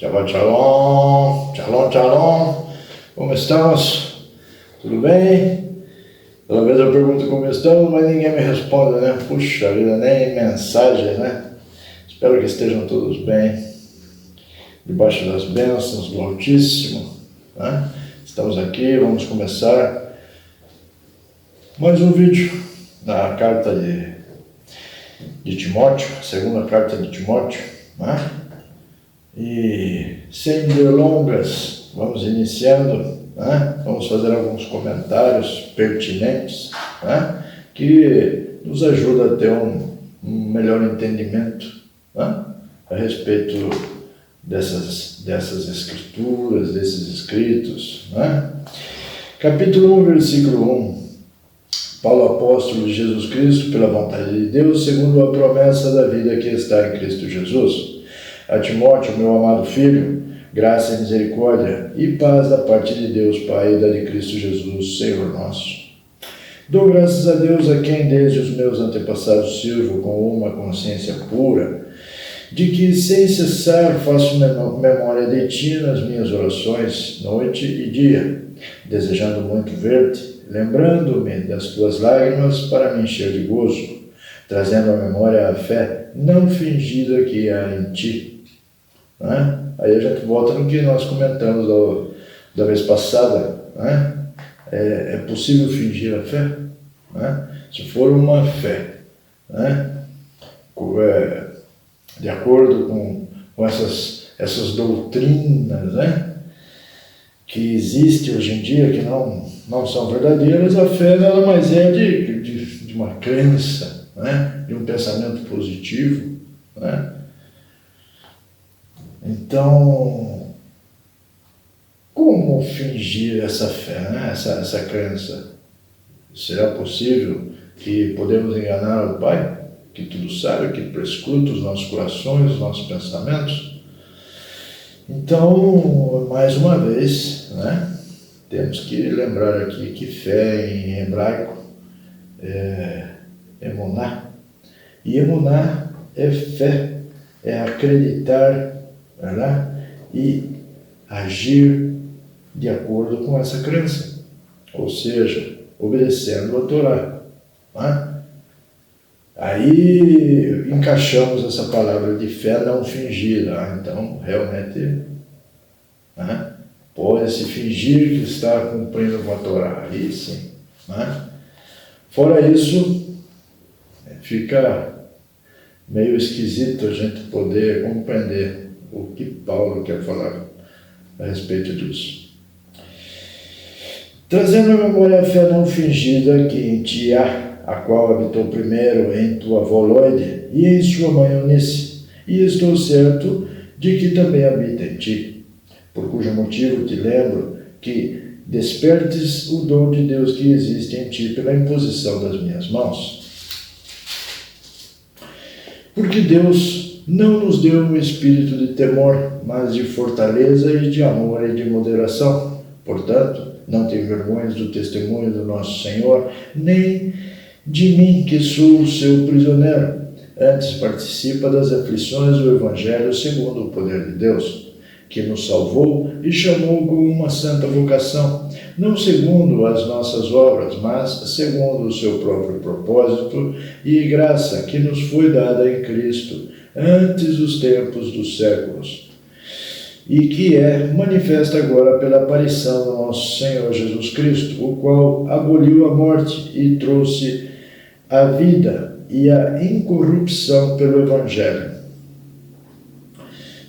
Shabbat Shalom, Shalom, Shalom. Como estamos? Tudo bem? Pela vez eu pergunto como estamos, mas ninguém me responde, né? Puxa vida, nem mensagem, né? Espero que estejam todos bem, debaixo das bênçãos do Altíssimo, né? Estamos aqui, vamos começar mais um vídeo da carta de Timóteo, a segunda carta de Timóteo, né? E sem delongas, vamos iniciando, né? Vamos fazer alguns comentários pertinentes, né? Que nos ajuda a ter um melhor entendimento, né? A respeito dessas escrituras, desses escritos, né? Capítulo 1, versículo 1. Paulo, apóstolo de Jesus Cristo, pela vontade de Deus, segundo a promessa da vida que está em Cristo Jesus. A Timóteo, meu amado filho, graça e misericórdia e paz da parte de Deus, Pai, e da de Cristo Jesus, Senhor nosso. Dou graças a Deus, a quem desde os meus antepassados sirvo com uma consciência pura, de que sem cessar faço memória de ti nas minhas orações, noite e dia, desejando muito ver-te, lembrando-me das tuas lágrimas para me encher de gozo, trazendo à memória a fé não fingida que há em ti. Né? Aí a gente volta no que nós comentamos da vez passada, né? É possível fingir a fé? Né? Se for uma fé, né? De acordo com essas doutrinas, né? Que existem hoje em dia, que não são verdadeiras, a fé nada mais é de uma crença, né? De um pensamento positivo, né? Então, como fingir essa fé, né? essa crença? Será possível que podemos enganar o Pai, que tudo sabe, que prescruta os nossos corações, os nossos pensamentos? Então, mais uma vez, né? Temos que lembrar aqui que fé em hebraico é emuná. E emuná é fé, é acreditar, né? E agir de acordo com essa crença, ou seja, obedecendo a Torá, né? Aí encaixamos essa palavra de fé não fingida, então realmente, né? Pode-se fingir que está cumprindo com a Torá, aí sim, né? Fora isso, fica meio esquisito a gente poder compreender o que Paulo quer falar a respeito disso. Trazendo à memória a fé não fingida que em ti há, a qual habitou primeiro em tua avó Loide e em sua mãe Eunice, e estou certo de que também habita em ti, por cujo motivo te lembro que despertes o dom de Deus que existe em ti pela imposição das minhas mãos. Porque Deus não nos deu um espírito de temor, mas de fortaleza e de amor e de moderação. Portanto, não te envergonhes do testemunho do nosso Senhor, nem de mim, que sou o seu prisioneiro. Antes participa das aflições do Evangelho segundo o poder de Deus, que nos salvou e chamou com uma santa vocação, não segundo as nossas obras, mas segundo o seu próprio propósito e graça que nos foi dada em Cristo, antes dos tempos dos séculos, e que é manifesta agora pela aparição do nosso Senhor Jesus Cristo, o qual aboliu a morte e trouxe a vida e a incorrupção pelo Evangelho.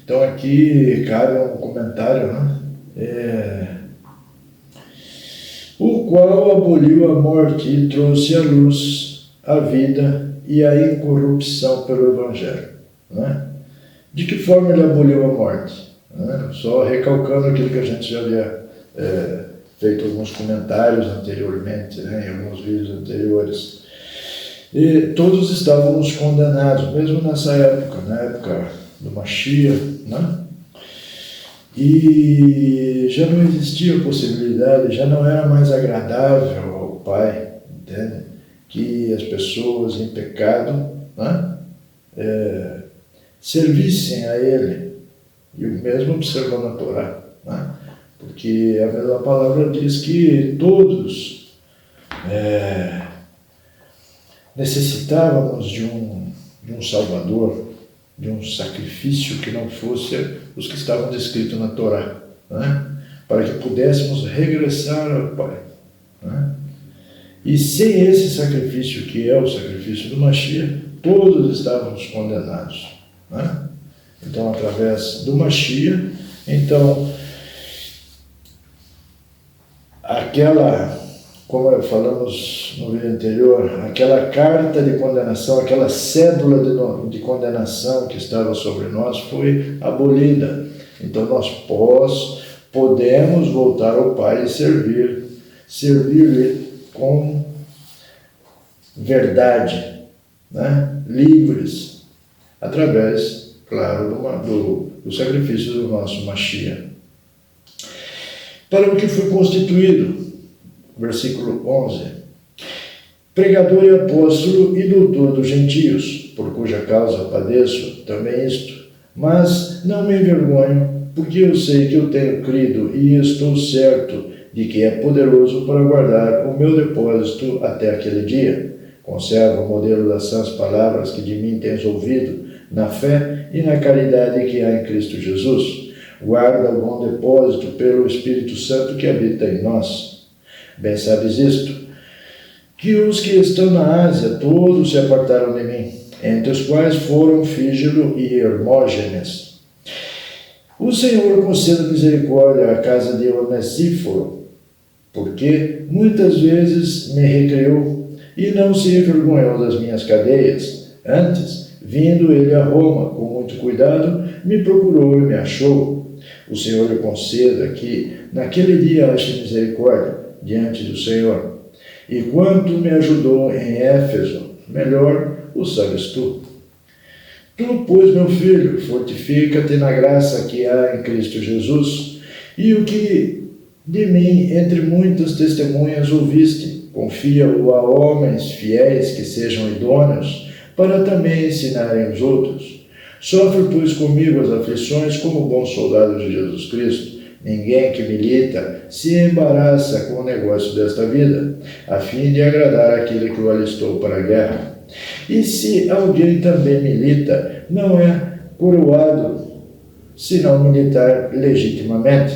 Então aqui cabe um comentário, né? O qual aboliu a morte e trouxe à luz a vida e a incorrupção pelo Evangelho. Né? De que forma ele aboliu a morte? Né? Só recalcando aquilo que a gente já havia feito alguns comentários anteriormente, né? Em alguns vídeos anteriores. E todos estávamos condenados, mesmo nessa época, na época do Mashiach, né? E já não existia possibilidade, já não era mais agradável ao Pai, entende? Que as pessoas em pecado, né? Servissem a Ele, E o mesmo observa na Torá, né? Porque a mesma palavra diz que todos necessitávamos de um Salvador, de um sacrifício que não fosse os que estavam descritos na Torá, né? Para que pudéssemos regressar ao Pai, né? E sem esse sacrifício, que é o sacrifício do Mashiach, todos estávamos condenados, né? Então, através do Mashiach, então, como falamos no vídeo anterior, aquela carta de condenação, aquela cédula de condenação que estava sobre nós foi abolida. Então, nós podemos voltar ao Pai e servir-lhe com verdade, né? Livres, através, claro, do sacrifício do nosso Mashiach. Para o que foi constituído, versículo 11, pregador e apóstolo e doutor dos gentios, por cuja causa padeço também isto, mas não me envergonho, porque eu sei que eu tenho crido e estou certo de que é poderoso para guardar o meu depósito até aquele dia. Conserva o modelo das sãs palavras que de mim tens ouvido, na fé e na caridade que há em Cristo Jesus. Guarda o bom depósito pelo Espírito Santo que habita em nós. Bem sabes isto, que os que estão na Ásia todos se apartaram de mim, entre os quais foram Fígelo e Hermógenes. O Senhor conceda misericórdia à casa de Onesíforo, porque muitas vezes me recriou e não se envergonhou das minhas cadeias. Antes, vindo ele a Roma com muito cuidado, me procurou e me achou. O Senhor lhe conceda que naquele dia ache misericórdia diante do Senhor. E quanto me ajudou em Éfeso, melhor o sabes tu. Tu, pois, meu filho, fortifica-te na graça que há em Cristo Jesus, e o que de mim, entre muitas testemunhas, ouviste, confia-o a homens fiéis que sejam idôneos, para também ensinarem os outros. Sofre, pois, comigo as aflições como bom soldado de Jesus Cristo. Ninguém que milita se embaraça com o negócio desta vida, a fim de agradar aquele que o alistou para a guerra. E se alguém também milita, não é coroado, senão militar legitimamente.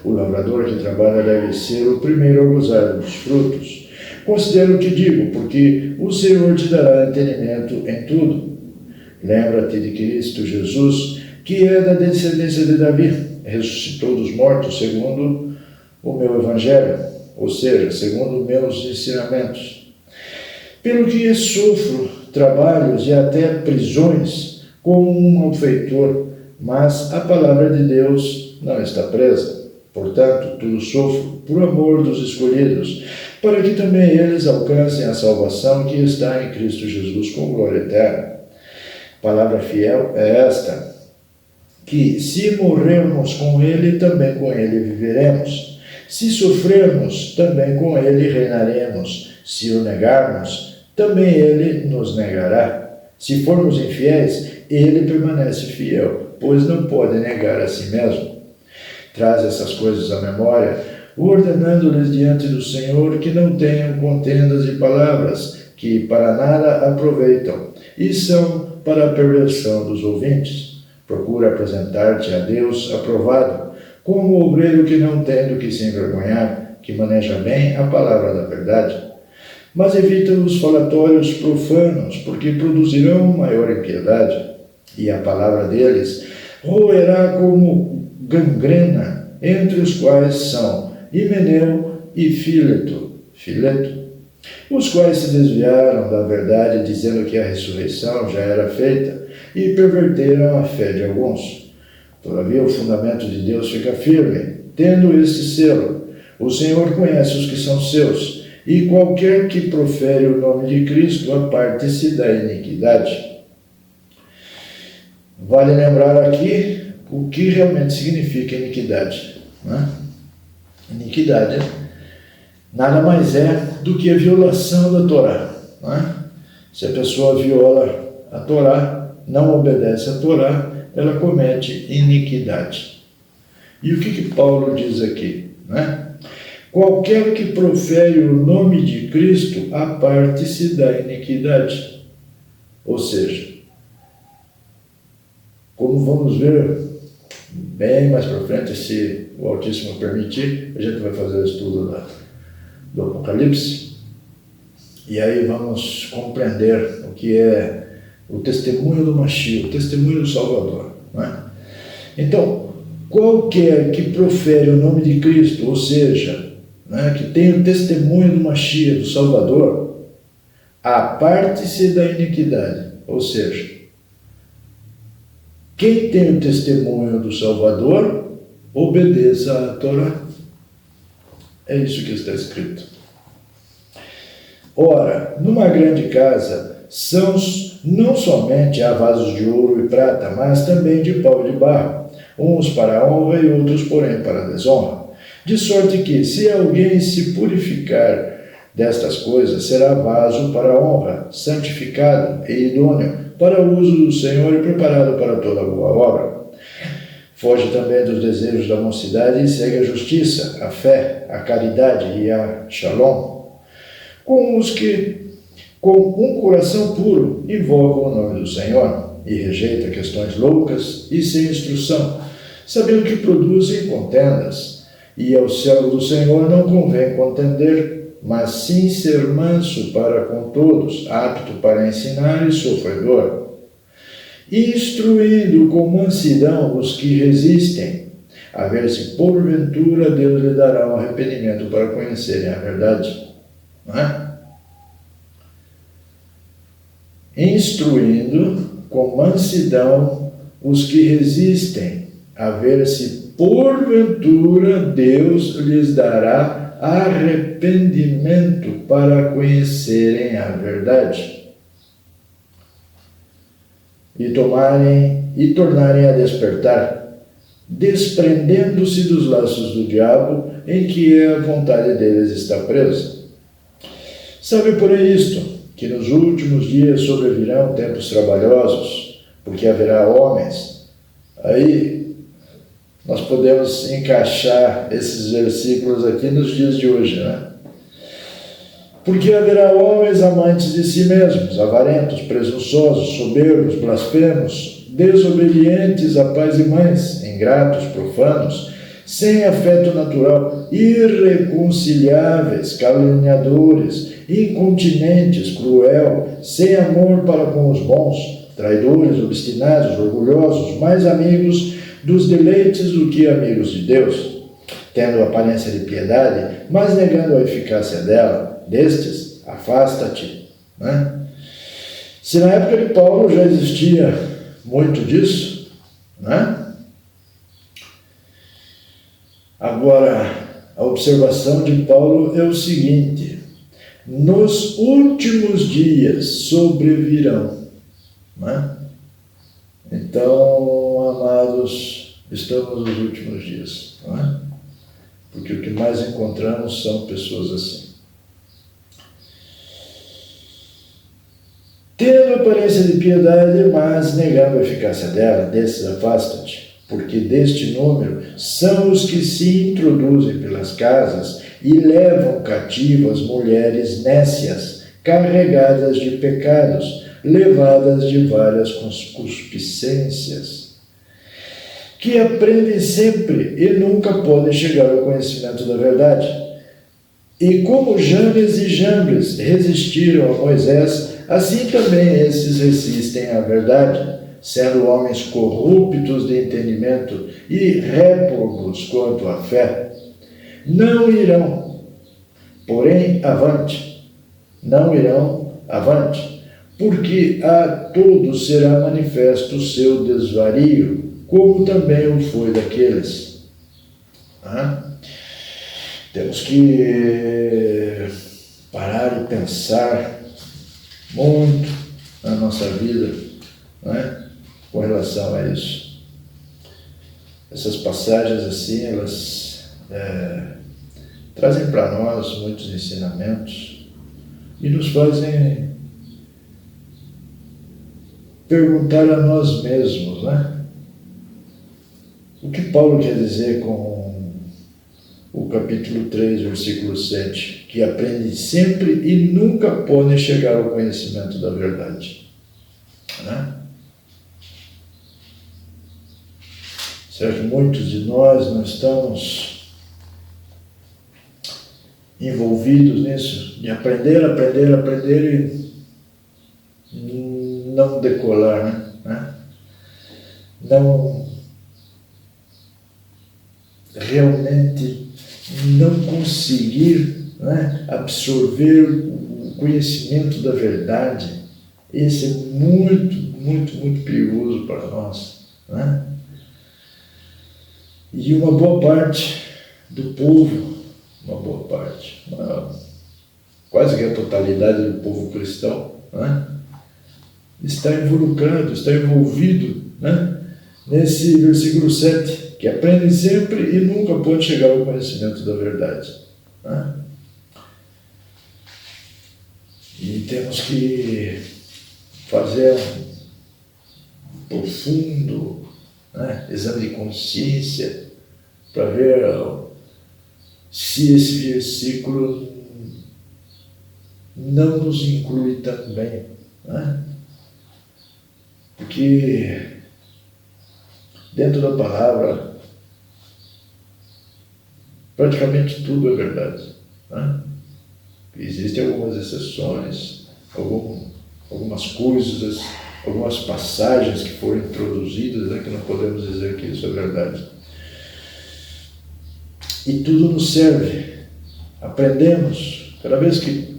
O lavrador que trabalha deve ser o primeiro a gozar dos frutos. Considera o que digo, porque o Senhor te dará entendimento em tudo. Lembra-te de Cristo Jesus, que é da descendência de Davi, ressuscitou dos mortos segundo o meu evangelho, ou seja, segundo meus ensinamentos. Pelo que sofro trabalhos e até prisões como um malfeitor, mas a palavra de Deus não está presa. Portanto, tudo sofro por amor dos escolhidos, para que também eles alcancem a salvação que está em Cristo Jesus com glória eterna. Palavra fiel é esta, que se morrermos com ele, também com ele viveremos. Se sofrermos, também com ele reinaremos. Se o negarmos, também ele nos negará. Se formos infiéis, ele permanece fiel, pois não pode negar a si mesmo. Traz essas coisas à memória, ordenando-lhes diante do Senhor que não tenham contendas de palavras, que para nada aproveitam, e são para a perversão dos ouvintes. Procura apresentar-te a Deus aprovado, como obreiro que não tem do que se envergonhar, que maneja bem a palavra da verdade. Mas evita os falatórios profanos, porque produzirão maior impiedade, e a palavra deles roerá como gangrena, entre os quais são Himeneu e Fileto, os quais se desviaram da verdade, dizendo que a ressurreição já era feita, e perverteram a fé de alguns. Todavia o fundamento de Deus fica firme, tendo este selo: o Senhor conhece os que são seus, e qualquer que profere o nome de Cristo aparte-se da iniquidade. Vale lembrar aqui o que realmente significa iniquidade, né? Iniquidade nada mais é do que a violação da Torá, né? Se a pessoa viola a Torá, não obedece a Torá, ela comete iniquidade. E o que Paulo diz aqui, né? Qualquer que profere o nome de Cristo, aparte-se da iniquidade. Ou seja, como vamos ver bem mais para frente, se o Altíssimo permitir, a gente vai fazer o estudo do Apocalipse, e aí vamos compreender o que é o testemunho do Mashiach, o testemunho do Salvador, né? Então, qualquer que profere o nome de Cristo, ou seja, né, que tem o testemunho do Mashiach, do Salvador, aparte-se da iniquidade. Ou seja, quem tem o testemunho do Salvador, obedeça à Torá. É isso que está escrito. Ora, numa grande casa, são não somente há vasos de ouro e prata, mas também de pau e de barro, uns para a honra e outros, porém, para a desonra. De sorte que, se alguém se purificar destas coisas, será vaso para a honra, santificado e idôneo para o uso do Senhor e preparado para toda boa obra. Foge também dos desejos da mocidade e segue a justiça, a fé, a caridade e a shalom, com os que, com um coração puro, invocam o nome do Senhor e rejeita questões loucas e sem instrução, sabendo que produzem contendas, e ao servo do Senhor não convém contender, mas sim ser manso para com todos, apto para ensinar e sofredor, instruindo com mansidão os que resistem, a ver se porventura Deus lhe dará um arrependimento para conhecerem a verdade. Não é? Instruindo com mansidão os que resistem, a ver se porventura Deus lhes dará arrependimento para conhecerem a verdade e tornarem a despertar, desprendendo-se dos laços do diabo em que a vontade deles está presa. Sabe, porém, isto, que nos últimos dias sobrevirão tempos trabalhosos, porque haverá homens. Aí nós podemos encaixar esses versículos aqui nos dias de hoje, né? Porque haverá homens amantes de si mesmos, avarentos, presunçosos, soberbos, blasfemos, desobedientes a pais e mães, ingratos, profanos, sem afeto natural, irreconciliáveis, caluniadores, incontinentes, cruel, sem amor para com os bons, traidores, obstinados, orgulhosos, mais amigos dos deleites do que amigos de Deus, tendo aparência de piedade, mas negando a eficácia dela. Destes, afasta-te. Né? Se na época de Paulo já existia muito disso, né? Agora, a observação de Paulo é o seguinte: nos últimos dias sobrevirão. Né? Então, amados, estamos nos últimos dias. Né? Porque o que mais encontramos são pessoas assim. Tendo aparência de piedade, mas negando a eficácia dela, desses afasta-te, porque deste número são os que se introduzem pelas casas e levam cativas mulheres nécias, carregadas de pecados, levadas de várias concupiscências, que aprendem sempre e nunca podem chegar ao conhecimento da verdade. E como Janes e Jambres resistiram a Moisés, assim também esses resistem à verdade, sendo homens corruptos de entendimento e réprobos quanto à fé. Não irão, porém, avante. Não irão avante, porque a todos será manifesto o seu desvario, como também o foi daqueles. Temos que parar e pensar muito na nossa vida, né, com relação a isso. Essas passagens assim, elas trazem para nós muitos ensinamentos e nos fazem perguntar a nós mesmos, né? O que Paulo quer dizer com o capítulo 3, versículo 7? Que aprendem sempre e nunca podem chegar ao conhecimento da verdade. Né? Será que muitos de nós não estamos envolvidos nisso? De aprender e não decolar, né? Não realmente não conseguir, né, absorver o conhecimento da verdade. Esse é muito, muito, muito perigoso para nós, né? E uma boa parte do povo, quase que a totalidade do povo cristão, né, está involucrado, está envolvido, né, nesse versículo 7, que aprendem sempre e nunca pode chegar ao conhecimento da verdade. Né? E temos que fazer um profundo, né, exame de consciência para ver se esse versículo não nos inclui também. Né? Porque dentro da palavra, praticamente tudo é verdade. Né? Existem algumas exceções, algumas coisas, algumas passagens que foram introduzidas, né, que não podemos dizer que isso é verdade. E tudo nos serve. Aprendemos. Cada vez que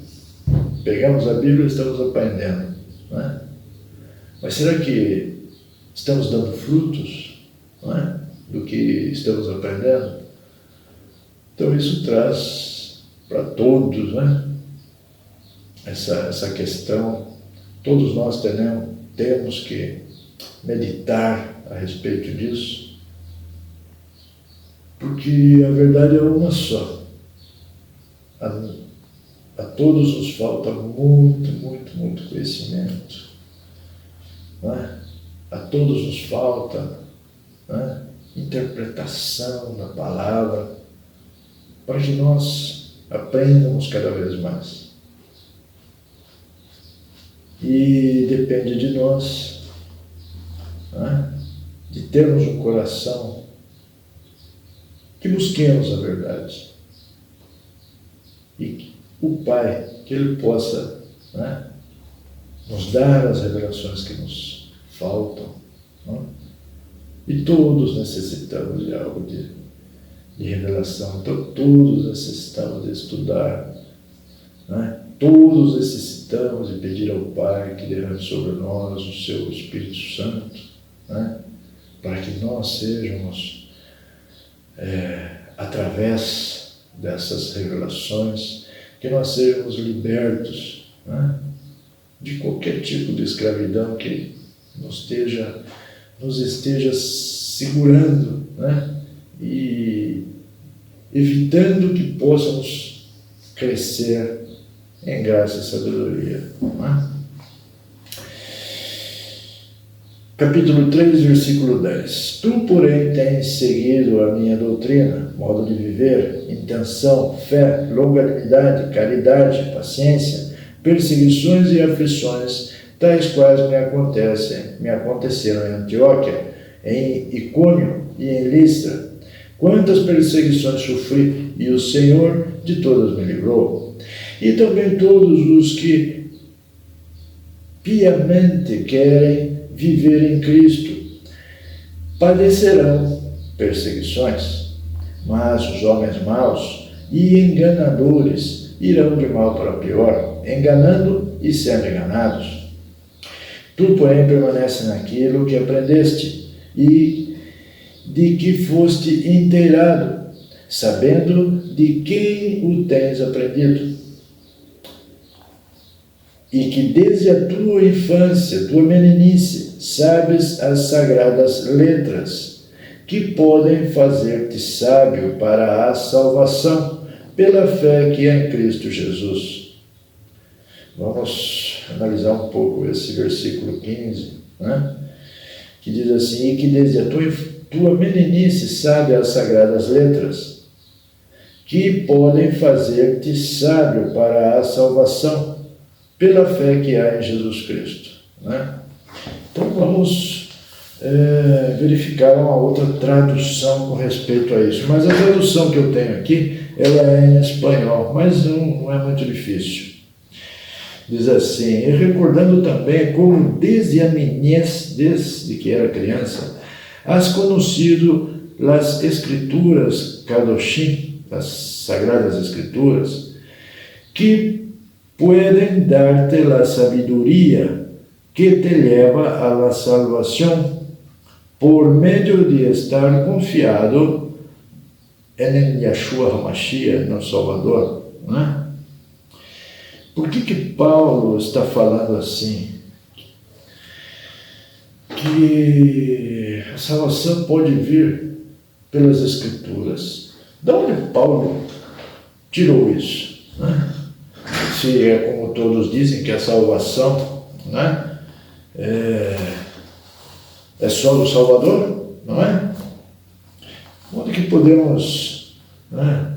pegamos a Bíblia, estamos aprendendo. Né? Mas será que estamos dando frutos, né, do que estamos aprendendo? Então isso traz para todos, né, essa questão. Todos nós temos que meditar a respeito disso, porque a verdade é uma só. A todos nos falta muito, muito, muito conhecimento. Né? A todos nos falta, né, interpretação da palavra, para que nós aprendamos cada vez mais. E depende de nós, né, de termos um coração que busquemos a verdade. E o Pai, que Ele possa, né, nos dar as revelações que nos faltam. Né? E todos necessitamos de algo de revelação. Então, todos necessitamos de estudar. Né? Todos necessitamos de pedir ao Pai que derrame sobre nós o seu Espírito Santo, né? Para que nós sejamos, através dessas revelações, que nós sejamos libertos, né, de qualquer tipo de escravidão que nos esteja segurando, né, e evitando que possamos crescer em graça e sabedoria. Né? Capítulo 3, versículo 10. Tu, porém, tens seguido a minha doutrina, modo de viver, intenção, fé, longanimidade, caridade, paciência, perseguições e aflições, tais quais me aconteceram em Antioquia, em Icônio e em Listra. Quantas perseguições sofri, e o Senhor de todas me livrou. E também todos os que piamente querem viver em Cristo padecerão perseguições, mas os homens maus e enganadores irão de mal para pior, enganando e sendo enganados. Tu, porém, permanece naquilo que aprendeste e de que foste inteirado, sabendo de quem o tens aprendido, e que desde a tua infância, tua meninice, sabes as sagradas letras, que podem fazer-te sábio para a salvação, pela fé que é em Cristo Jesus. Vamos analisar um pouco esse versículo 15, né? Que diz assim: e que desde a tua meninice sabe as sagradas letras, que podem fazer-te sábio para a salvação, pela fé que há em Jesus Cristo. Né? Então vamos verificar uma outra tradução com respeito a isso. Mas a tradução que eu tenho aqui, ela é em espanhol, mas não é muito difícil. Diz assim: e recordando também como desde a niñez, desde que era criança, has conocido las escrituras Kadoshim, as sagradas escrituras, que pueden darte la sabiduría que te lleva a la salvación por medio de estar confiado en el Yeshua HaMashiach, nosso Salvador, né? Por que Paulo está falando assim? Que a salvação pode vir pelas Escrituras. De onde Paulo tirou isso? Né? Se é como todos dizem que a salvação, né, é só do Salvador, não é? Onde que podemos, né,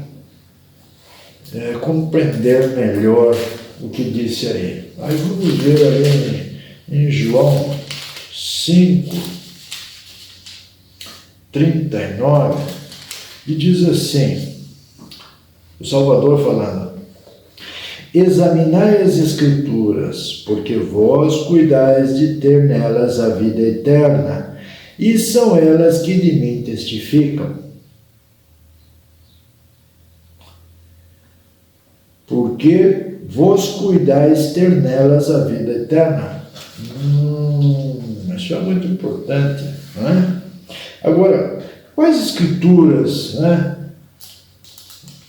compreender melhor o que disse aí? Aí vamos ver ali em João 5:39, e diz assim, o Salvador falando: examinai as Escrituras, porque vós cuidais de ter nelas a vida eterna, e são elas que de mim testificam. Porque vós cuidais ter nelas a vida eterna. Isso é muito importante, né? Agora, quais Escrituras, né,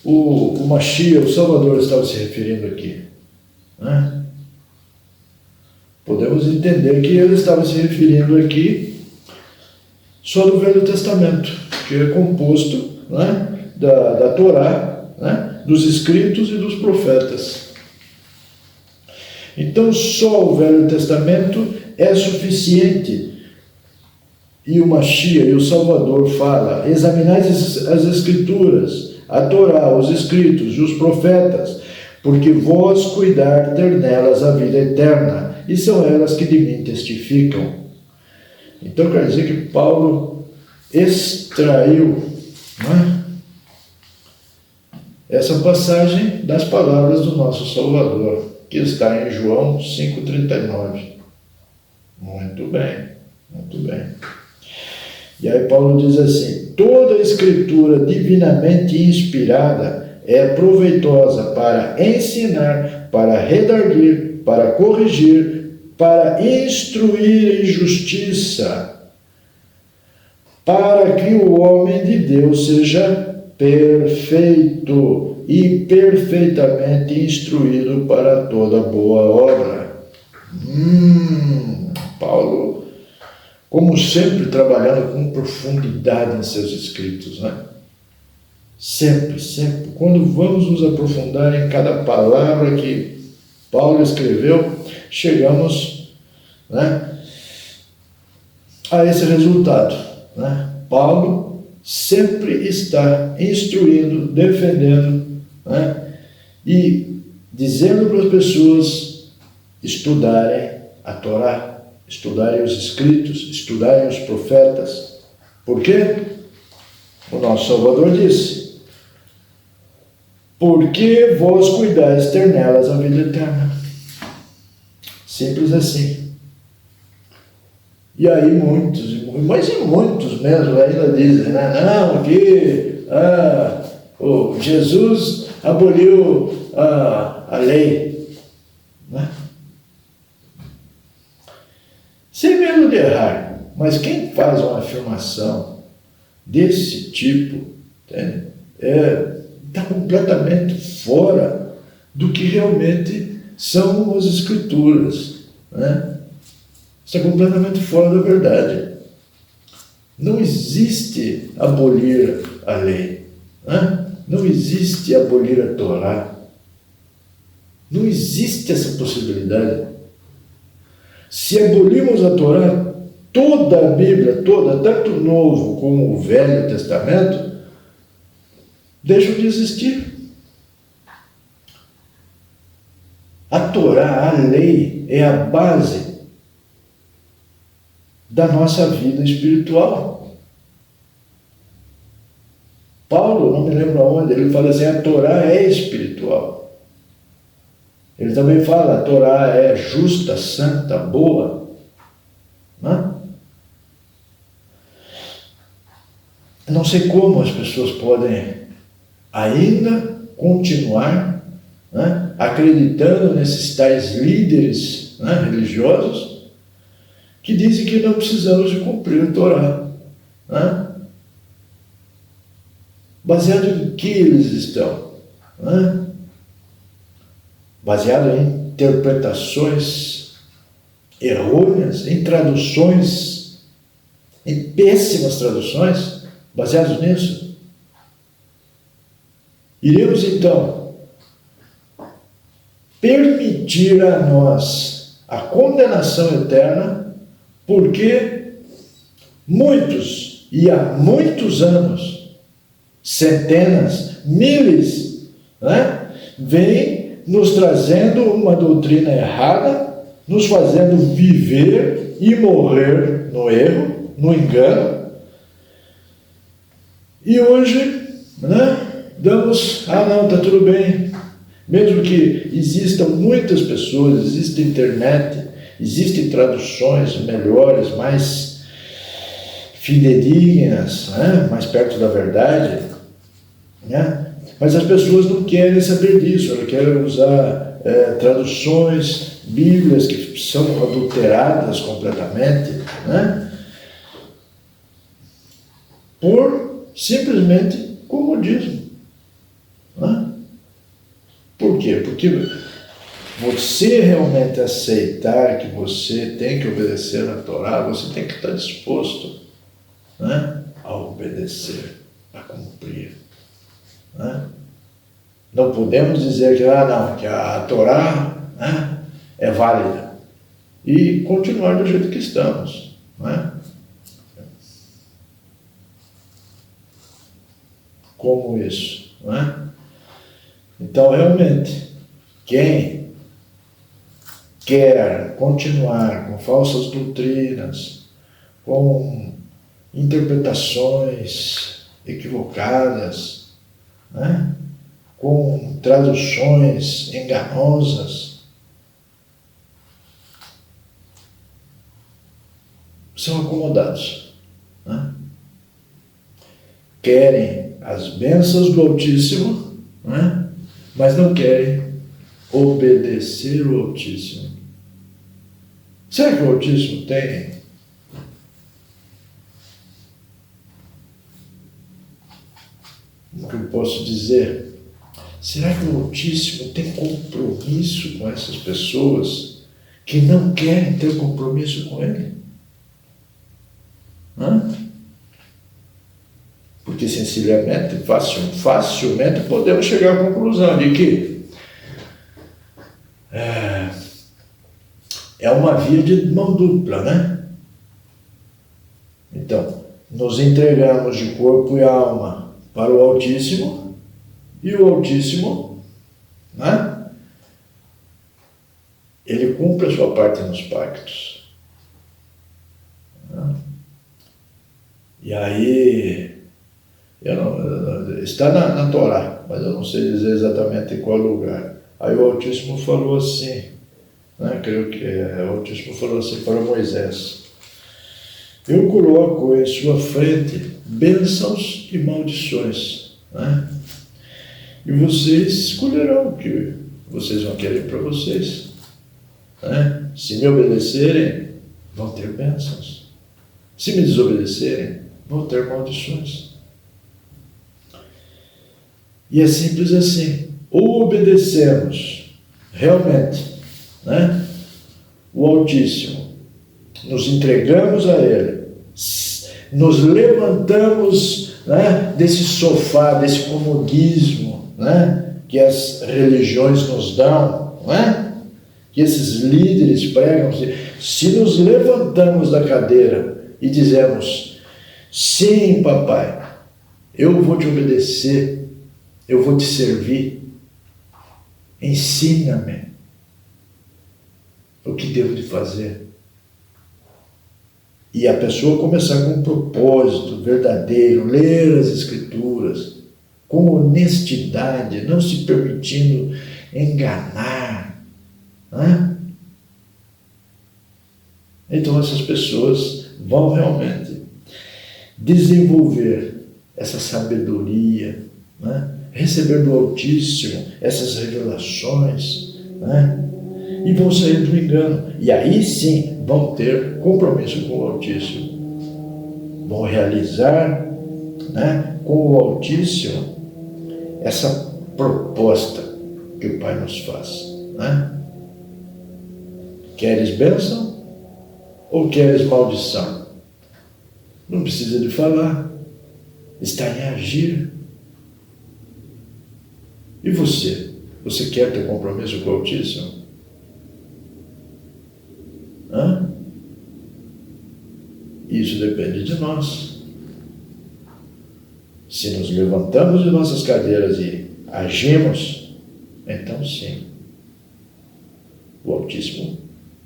o Mashiach, o Salvador, estava se referindo aqui? Né? Podemos entender que ele estava se referindo aqui só do Velho Testamento, que é composto, né, da Torá, né, dos escritos e dos profetas. Então, só o Velho Testamento é suficiente. E o Mashiach, e o Salvador, fala: examinai as Escrituras, a Torá, os escritos e os profetas, porque vós cuidar ter nelas a vida eterna, e são elas que de mim testificam. Então quer dizer que Paulo extraiu, né, essa passagem das palavras do nosso Salvador, que está em João 5:39. Muito bem, muito bem. E aí Paulo diz assim: toda a Escritura divinamente inspirada é proveitosa para ensinar, para redarguir, para corrigir, para instruir em justiça, para que o homem de Deus seja perfeito e perfeitamente instruído para toda boa obra. Paulo, como sempre, trabalhando com profundidade em seus escritos, né? Sempre, sempre. Quando vamos nos aprofundar em cada palavra que Paulo escreveu, chegamos, né, a esse resultado, né? Paulo sempre está instruindo, defendendo, né, e dizendo para as pessoas estudarem a Torá, estudarem os escritos, estudarem os profetas. Por quê? O nosso Salvador disse: porque vós cuidais ter nelas a vida eterna. Simples assim. E aí muitos, mas e muitos mesmo ainda dizem, né? Não, que Jesus aboliu a lei, né? Sem medo de errar, mas quem faz uma afirmação desse tipo está completamente fora do que realmente são as Escrituras, né? Está completamente fora da verdade. Não existe abolir a lei, né? Não existe abolir a Torá. Não existe essa possibilidade. Se abolirmos a Torá, toda a Bíblia, toda, tanto o Novo como o Velho Testamento, deixam de existir. A Torá, a lei, é a base da nossa vida espiritual. Paulo, não me lembro aonde, ele fala assim, a Torá é espiritual. Ele também fala, a Torá é justa, santa, boa. Não sei como as pessoas podem ainda continuar acreditando nesses tais líderes religiosos que dizem que não precisamos de cumprir a Torá. Baseado em que eles estão? Baseado em interpretações errôneas, em traduções, em péssimas traduções, baseados nisso. Iremos então permitir a nós a condenação eterna, porque muitos, e há muitos anos, centenas, miles, vêm nos trazendo uma doutrina errada, nos fazendo viver e morrer no erro, no engano. E hoje, damos, não, está tudo bem. Mesmo que existam muitas pessoas, existe internet, existem traduções melhores, mais fidedignas, mais perto da verdade, mas as pessoas não querem saber disso, elas querem usar traduções, bíblias que são adulteradas completamente, por simplesmente comodismo. Por quê? Porque você realmente aceitar que você tem que obedecer a Torá, você tem que estar disposto a obedecer, a cumprir. Não podemos dizer que, que a Torá é válida e continuar do jeito que estamos. Como isso? Então, realmente, quem quer continuar com falsas doutrinas, com interpretações equivocadas, com traduções enganosas, são acomodados. Querem as bênçãos do Altíssimo, mas não querem obedecer o Altíssimo. Será que o Altíssimo tem o que eu posso dizer? Será que o Altíssimo tem compromisso com essas pessoas que não querem ter compromisso com Ele? Porque sencillamente, facilmente podemos chegar à conclusão de que é uma via de mão dupla, Então, nos entregamos de corpo e alma para o Altíssimo, e o Altíssimo, ele cumpre a sua parte nos pactos. E aí, está na Torá, mas eu não sei dizer exatamente em qual lugar. Aí o Altíssimo falou assim, creio que o Altíssimo falou assim para Moisés: eu coloco em sua frente bênçãos e maldições, e vocês escolherão o que vocês vão querer para vocês. Se me obedecerem, vão ter bênçãos. Se me desobedecerem, vão ter maldições. E é simples assim. Ou obedecemos realmente o Altíssimo, nos entregamos a Ele, nos levantamos desse sofá, desse comodismo que as religiões nos dão, que esses líderes pregam, se nos levantamos da cadeira e dizemos, sim, papai, eu vou te obedecer, eu vou te servir, ensina-me o que devo de fazer. E a pessoa começar com um propósito verdadeiro, ler as Escrituras, com honestidade, não se permitindo enganar, né? Então essas pessoas vão realmente desenvolver essa sabedoria, né? Receber do Altíssimo essas revelações, né? E vão sair do engano. E aí sim vão ter compromisso com o Altíssimo. Vão realizar, né, com o Altíssimo essa proposta que o Pai nos faz, né? Queres bênção ou queres maldição? Não precisa de falar, está em agir. E você? Você quer ter compromisso com o Altíssimo? Hã? Isso depende de nós. Se nos levantamos de nossas cadeiras e agimos, então sim, o Altíssimo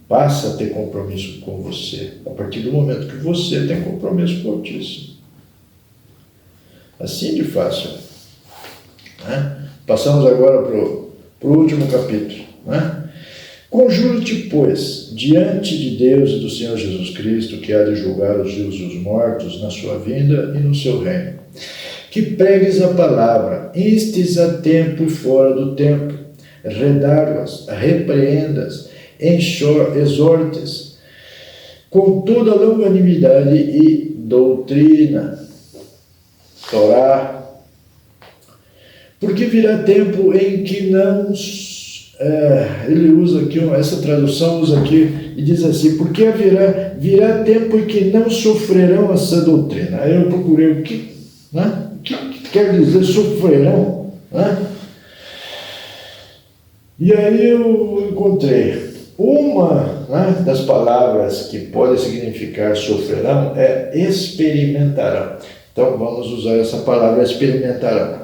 passa a ter compromisso com você, a partir do momento que você tem compromisso com o Altíssimo. Assim de fácil, né? Passamos agora para o último capítulo, né? Conjuro-te, pois, diante de Deus e do Senhor Jesus Cristo, que há de julgar os vivos e os mortos na sua vinda e no seu reino, que pregues a palavra, instes a tempo e fora do tempo, redarguas, repreendas, exortes, com toda longanimidade e doutrina. Torá. Porque virá tempo em que não... ele usa aqui, essa tradução usa aqui e diz assim, porque virá tempo em que não sofrerão a sã doutrina. Aí eu procurei o que, né? O que quer dizer sofrerão, né? E aí eu encontrei uma, né, das palavras que pode significar sofrerão é experimentarão. Então vamos usar essa palavra experimentarão.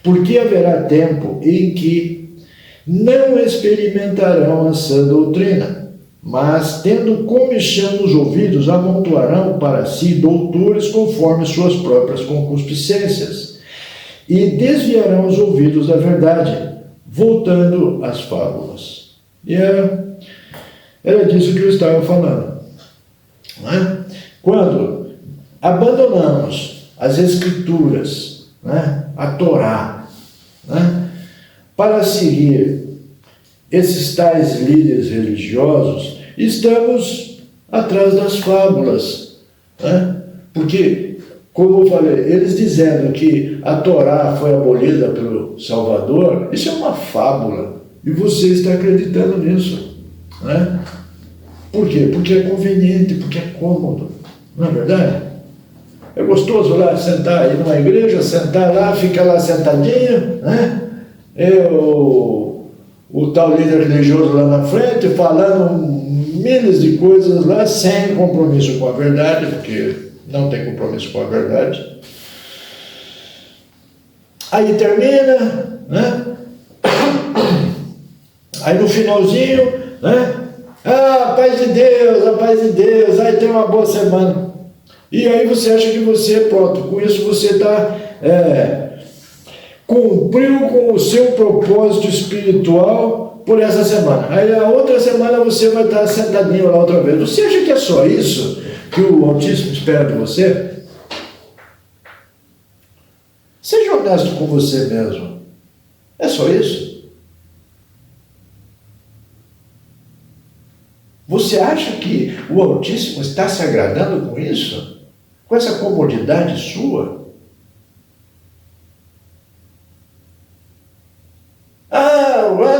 Porque haverá tempo em que não experimentarão a sã doutrina, mas, tendo comichão nos ouvidos, amontoarão para si doutores conforme suas próprias concupiscências, e desviarão os ouvidos da verdade, voltando às fábulas. E era disso que eu estava falando, né? Quando abandonamos as Escrituras, né, a Torá, né, para seguir esses tais líderes religiosos, estamos atrás das fábulas, né? Porque, como eu falei, eles dizendo que a Torá foi abolida pelo Salvador, isso é uma fábula, e você está acreditando nisso, né? Por quê? Porque é conveniente, porque é cômodo, não é verdade? É gostoso lá sentar aí numa igreja, sentar lá, ficar lá sentadinho, né? O tal líder religioso lá na frente, falando milhares de coisas lá, sem compromisso com a verdade, porque não tem compromisso com a verdade. Aí termina, né? Aí no finalzinho, né? Ah, paz de Deus, aí tem uma boa semana. E aí você acha que você, pronto, com isso você está... cumpriu com o seu propósito espiritual por essa semana. Aí a outra semana você vai estar sentadinho lá outra vez. Você acha que é só isso que o Altíssimo espera de você? Seja honesto com você mesmo. É só isso? Você acha que o Altíssimo está se agradando com isso? Com essa comodidade sua?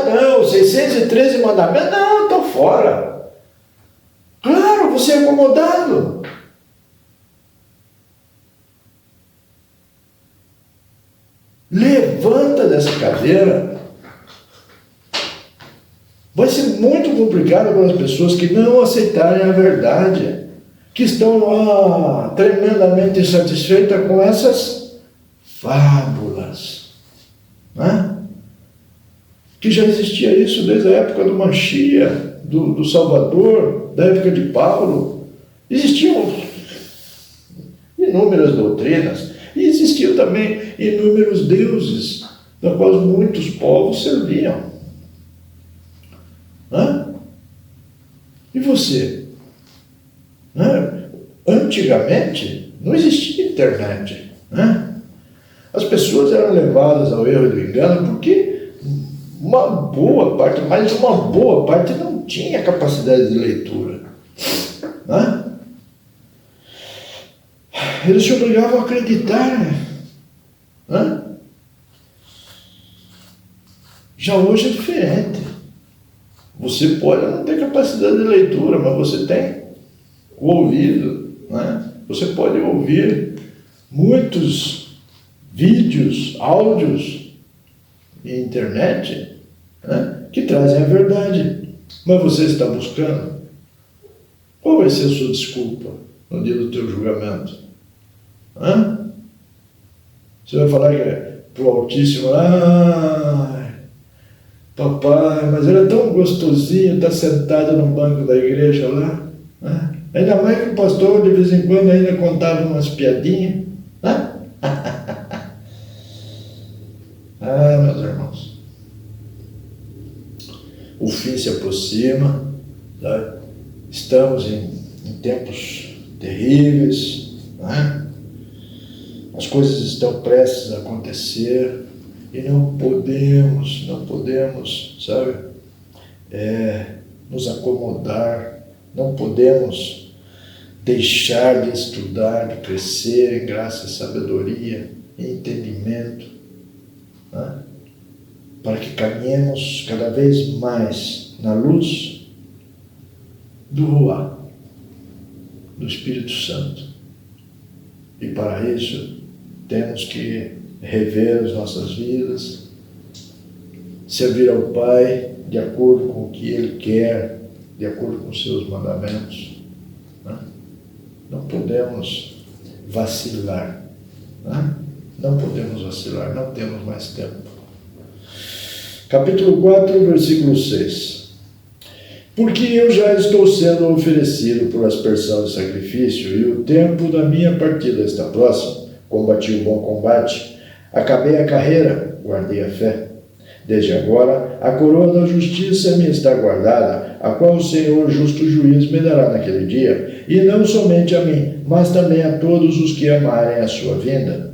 Não, 613 mandamentos, não, estou fora. Claro, você é acomodado. Levanta dessa cadeira. Vai ser muito complicado para as pessoas que não aceitarem a verdade, que estão tremendamente insatisfeitas com essas fábulas, né? Que já existia isso desde a época do Mashiach, do Salvador, da época de Paulo. Existiam inúmeras doutrinas e existiam também inúmeros deuses, da qual muitos povos serviam. Né? E você? Né? Antigamente não existia internet. Né? As pessoas eram levadas ao erro e do engano porque uma boa parte, mas uma boa parte não tinha capacidade de leitura. Né? Eles se obrigavam a acreditar. Né? Já hoje é diferente. Você pode não ter capacidade de leitura, mas você tem o ouvido. Né? Você pode ouvir muitos vídeos, áudios e internet, né, que trazem a verdade. Mas você está buscando? Qual vai ser a sua desculpa no dia do teu julgamento? Hã? Você vai falar que é pro Altíssimo, papai, mas era tão gostosinho estar sentado no banco da igreja lá. Né? Ainda mais que o pastor de vez em quando ainda contava umas piadinhas. Né? Meus irmãos, o fim se aproxima, né? Estamos em tempos terríveis, né? As coisas estão prestes a acontecer e não podemos, sabe, nos acomodar, não podemos deixar de estudar, de crescer em graça e sabedoria e entendimento, né? Para que caminhemos cada vez mais na luz do Ruá, do Espírito Santo. E para isso temos que rever as nossas vidas, servir ao Pai de acordo com o que Ele quer, de acordo com os seus mandamentos. Né? Não podemos vacilar. Né? Não podemos vacilar, não temos mais tempo. Capítulo 4, versículo 6. Porque eu já estou sendo oferecido por aspersão de sacrifício, e o tempo da minha partida está próximo. Combati o bom combate, acabei a carreira, guardei a fé. Desde agora, a coroa da justiça me está guardada, a qual o Senhor, justo juiz, me dará naquele dia, e não somente a mim, mas também a todos os que amarem a sua vinda.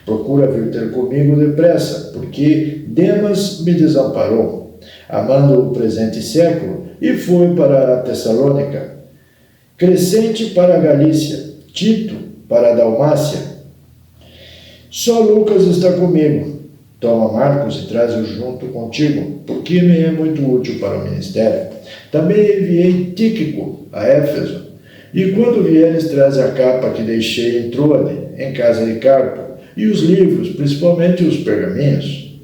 Procura vir ter comigo depressa, porque Demas me desamparou, amando o presente século, e foi para a Tessalônica. Crescente para a Galícia, Tito para a Dalmácia. Só Lucas está comigo. Toma Marcos e traze-o junto contigo, porque me é muito útil para o ministério. Também enviei Tíquico a Éfeso, e quando vieres, traze a capa que deixei em Troade, em casa de Carpo, e os livros, principalmente os pergaminhos.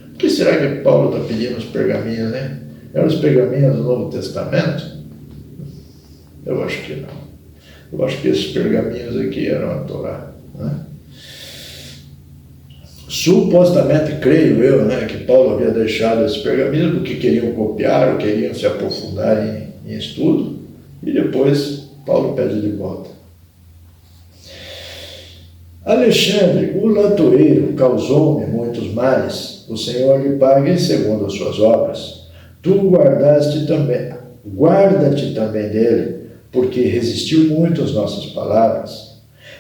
Por que será que Paulo está pedindo os pergaminhos, né? Eram os pergaminhos do Novo Testamento? Eu acho que não. Eu acho que esses pergaminhos aqui eram a Torá, né? Supostamente, creio eu, né, que Paulo havia deixado esses pergaminhos porque queriam copiar ou queriam se aprofundar em estudo, e depois Paulo pede de volta. Alexandre, o latoeiro, causou-me muitos males. O Senhor lhe pague segundo as suas obras. Tu guarda-te também dele, porque resistiu muito às nossas palavras.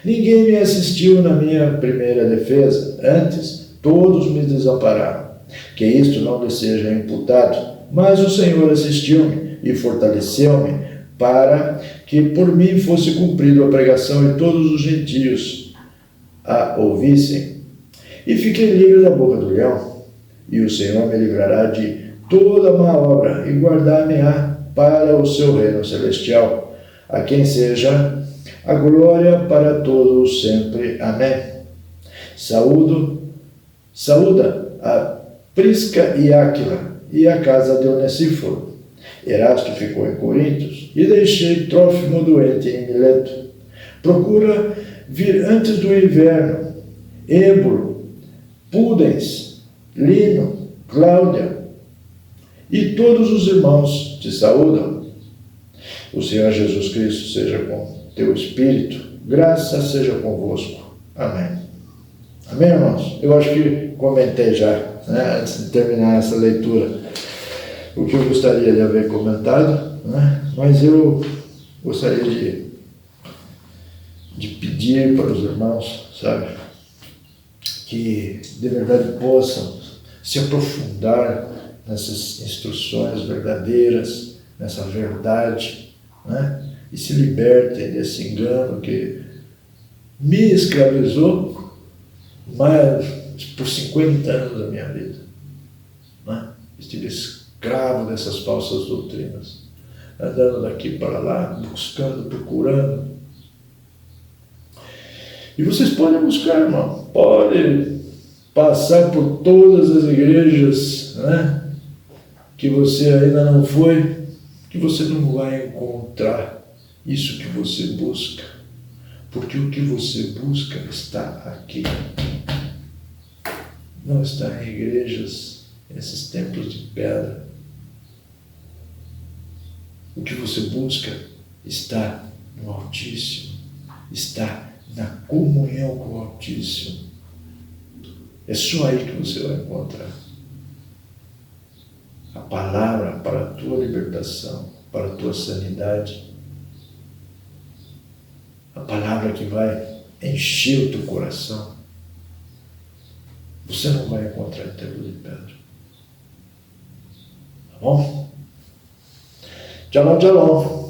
Ninguém me assistiu na minha primeira defesa, antes todos me desampararam. Que isto não lhe seja imputado, mas o Senhor assistiu-me e fortaleceu-me para que por mim fosse cumprida a pregação e todos os gentios a ouvissem. E fiquei livre da boca do leão, e o Senhor me livrará de toda má obra e guardar-me-á para o seu reino celestial, a quem seja a glória para todos sempre. Amém. Saúda a Prisca e Áquila e a casa de Onesíforo. Erasto ficou em Corinto e deixei Trófimo doente em Mileto. Procura vir antes do inverno. Êbulo, Pudens, Lino, Cláudia e todos os irmãos te saúdam. O Senhor Jesus Cristo seja com teu espírito. Graça seja convosco. Amém. Amém, irmãos? Eu acho que comentei já, né, antes de terminar essa leitura, o que eu gostaria de haver comentado, né? Mas eu gostaria de pedir para os irmãos, sabe, que de verdade possam se aprofundar nessas instruções verdadeiras, nessa verdade, né? E se libertem desse engano que me escravizou mais por 50 anos da minha vida, né? Estive escravo dessas falsas doutrinas, andando daqui para lá, buscando, procurando. E vocês podem buscar, irmão, podem passar por todas as igrejas, né, que você ainda não foi, que você não vai encontrar isso que você busca, porque o que você busca está aqui. Não está em igrejas, nesses templos de pedra. O que você busca está no Altíssimo, está na comunhão com o Altíssimo. É só aí que você vai encontrar a palavra para a tua libertação, para a tua sanidade. A palavra que vai encher o teu coração. Você não vai encontrar em templo de pedra. Tá bom? Shalom, shalom.